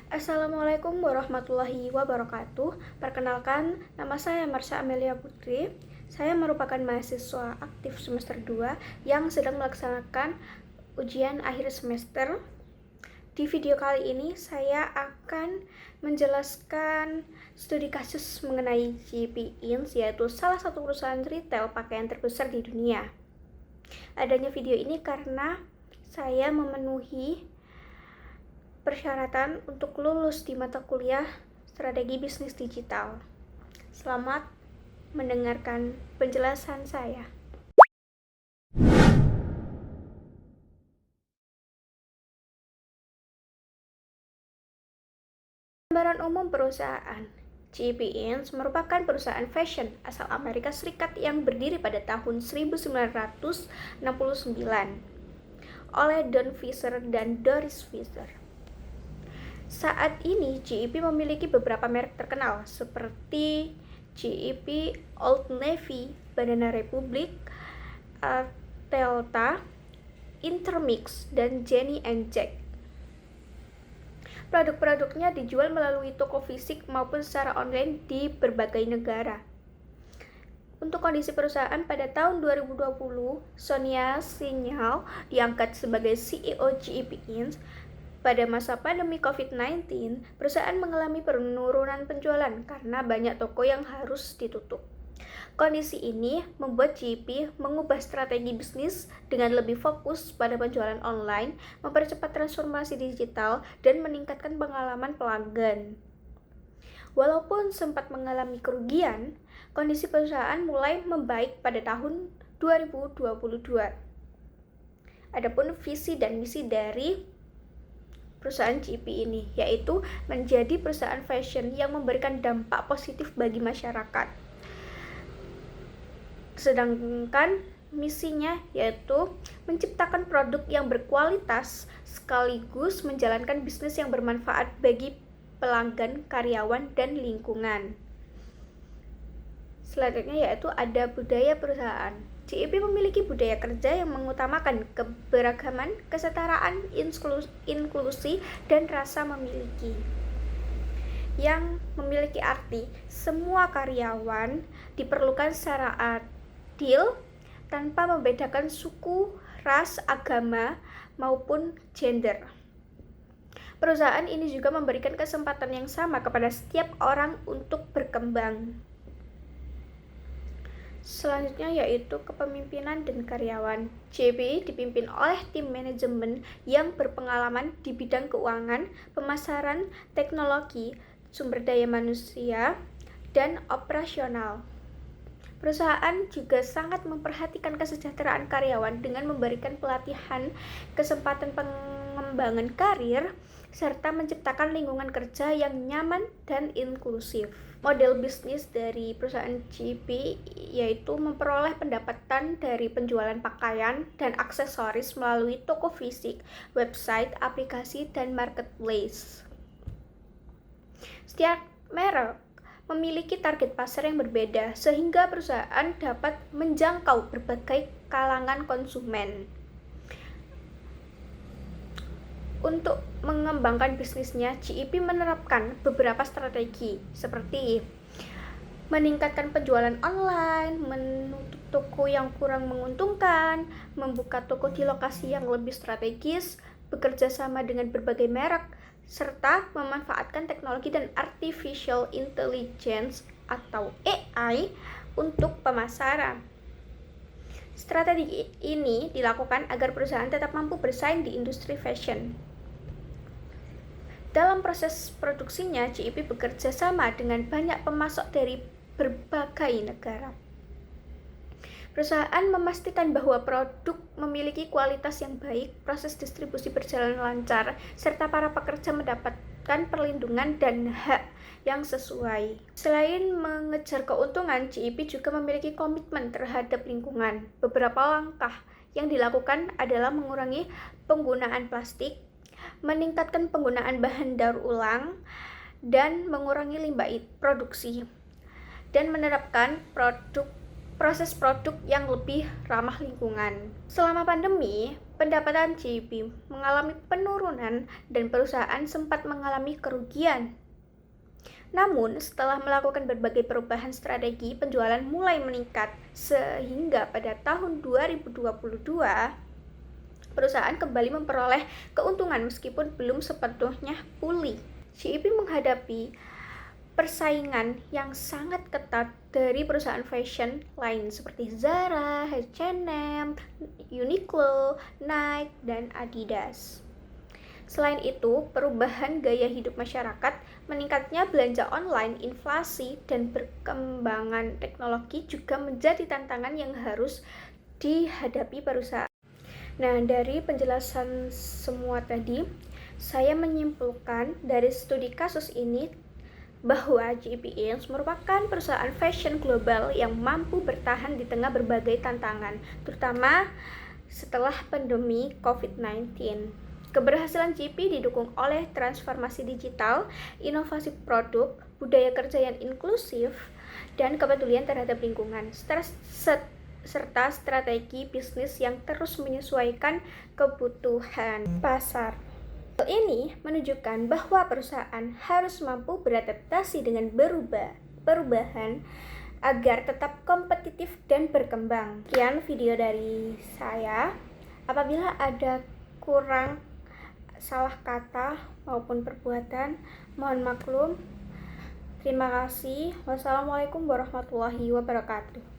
Assalamualaikum warahmatullahi wabarakatuh. Perkenalkan, nama saya Marsha Amelia Putri. Saya merupakan mahasiswa aktif semester 2 yang sedang melaksanakan ujian akhir semester. Di video kali ini saya akan menjelaskan studi kasus mengenai JP Inc., yaitu salah satu perusahaan retail pakaian terbesar di dunia. Adanya video ini karena saya memenuhi persyaratan untuk lulus di mata kuliah Strategi Bisnis Digital. Selamat mendengarkan penjelasan saya. Gambaran umum perusahaan. JP Inc. merupakan perusahaan fashion asal Amerika Serikat yang berdiri pada tahun 1969 oleh Don Fisher dan Doris Fisher. Saat ini, JEP memiliki beberapa merek terkenal seperti JEP, Old Navy, Banana Republic, Artelta, Intermix, dan Jenny and Jack. Produk-produknya dijual melalui toko fisik maupun secara online di berbagai negara. Untuk kondisi perusahaan pada tahun 2020, Sonia Sinyal diangkat sebagai CEO JEP Inc. Pada masa pandemi COVID-19, perusahaan mengalami penurunan penjualan karena banyak toko yang harus ditutup. Kondisi ini membuat JEP mengubah strategi bisnis dengan lebih fokus pada penjualan online, mempercepat transformasi digital, dan meningkatkan pengalaman pelanggan. Walaupun sempat mengalami kerugian, kondisi perusahaan mulai membaik pada tahun 2022. Adapun visi dan misi dari perusahaan JEP ini, yaitu menjadi perusahaan fashion yang memberikan dampak positif bagi masyarakat. Sedangkan misinya yaitu menciptakan produk yang berkualitas sekaligus menjalankan bisnis yang bermanfaat bagi pelanggan, karyawan, dan lingkungan. Selanjutnya yaitu ada budaya perusahaan. JEP memiliki budaya kerja yang mengutamakan keberagaman, kesetaraan, inklusi, dan rasa memiliki. Yang memiliki arti, semua karyawan diperlukan secara adil tanpa membedakan suku, ras, agama, maupun gender. Perusahaan ini juga memberikan kesempatan yang sama kepada setiap orang untuk berkembang. Selanjutnya yaitu kepemimpinan dan karyawan. JEP dipimpin oleh tim manajemen yang berpengalaman di bidang keuangan, pemasaran, teknologi, sumber daya manusia, dan operasional. Perusahaan juga sangat memperhatikan kesejahteraan karyawan dengan memberikan pelatihan, kesempatan pengembangan karir, serta menciptakan lingkungan kerja yang nyaman dan inklusif. Model bisnis dari perusahaan JEP yaitu memperoleh pendapatan dari penjualan pakaian dan aksesoris melalui toko fisik, website, aplikasi, dan marketplace. Setiap merek memiliki target pasar yang berbeda sehingga perusahaan dapat menjangkau berbagai kalangan konsumen. Untuk mengembangkan bisnisnya, JEP menerapkan beberapa strategi seperti meningkatkan penjualan online, menutup toko yang kurang menguntungkan, membuka toko di lokasi yang lebih strategis, bekerja sama dengan berbagai merek, serta memanfaatkan teknologi dan artificial intelligence atau AI untuk pemasaran. Strategi ini dilakukan agar perusahaan tetap mampu bersaing di industri fashion. Dalam proses produksinya, JEP bekerja sama dengan banyak pemasok dari berbagai negara. Perusahaan memastikan bahwa produk memiliki kualitas yang baik, proses distribusi berjalan lancar, serta para pekerja mendapatkan perlindungan dan hak yang sesuai. Selain mengejar keuntungan, JEP juga memiliki komitmen terhadap lingkungan. Beberapa langkah yang dilakukan adalah mengurangi penggunaan plastik, meningkatkan penggunaan bahan daur ulang, dan mengurangi limbah produksi, dan menerapkan produk proses produk yang lebih ramah lingkungan. Selama pandemi, pendapatan JP mengalami penurunan dan perusahaan sempat mengalami kerugian. Namun, setelah melakukan berbagai perubahan strategi, penjualan mulai meningkat sehingga pada tahun 2022 perusahaan kembali memperoleh keuntungan meskipun belum sepenuhnya pulih. JP menghadapi persaingan yang sangat ketat dari perusahaan fashion lain seperti Zara, H&M, Uniqlo, Nike, dan Adidas. Selain itu, perubahan gaya hidup masyarakat, meningkatnya belanja online, inflasi, dan perkembangan teknologi juga menjadi tantangan yang harus dihadapi perusahaan. Nah, dari penjelasan semua tadi, saya menyimpulkan dari studi kasus ini bahwa JP Inc. merupakan perusahaan fashion global yang mampu bertahan di tengah berbagai tantangan, terutama setelah pandemi COVID-19. Keberhasilan JP didukung oleh transformasi digital, inovasi produk, budaya kerja yang inklusif, dan kepedulian terhadap lingkungan, serta strategi bisnis yang terus menyesuaikan kebutuhan pasar. Hal ini menunjukkan bahwa perusahaan harus mampu beradaptasi dengan perubahan agar tetap kompetitif dan berkembang. Sekian video dari saya. Apabila ada kurang salah kata maupun perbuatan, mohon maklum. Terima kasih. Wassalamualaikum warahmatullahi wabarakatuh.